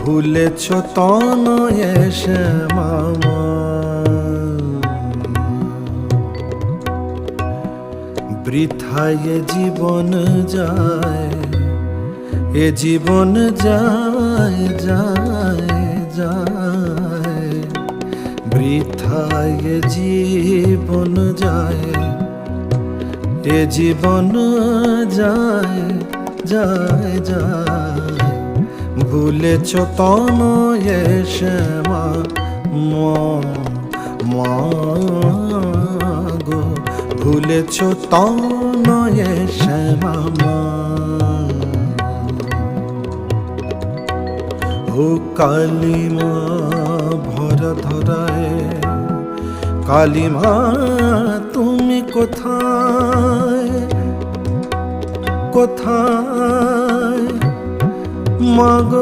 ভুলেছ তনয়ে শ্যামা মা। বৃথায় এ জীবন যায়, এ জীবন যায় যায় যায়, বৃথায় এ জীবন যায়, এ জীবন যায় যায় যায়। ভুলেছ তনয়ে শ্যামা মা গো, ভুলেছ তনয়ে শ্যামা মা। ও কালিমা ভরা ধরায়, কালিমা তুমি কোথায় কোথায় মাগো।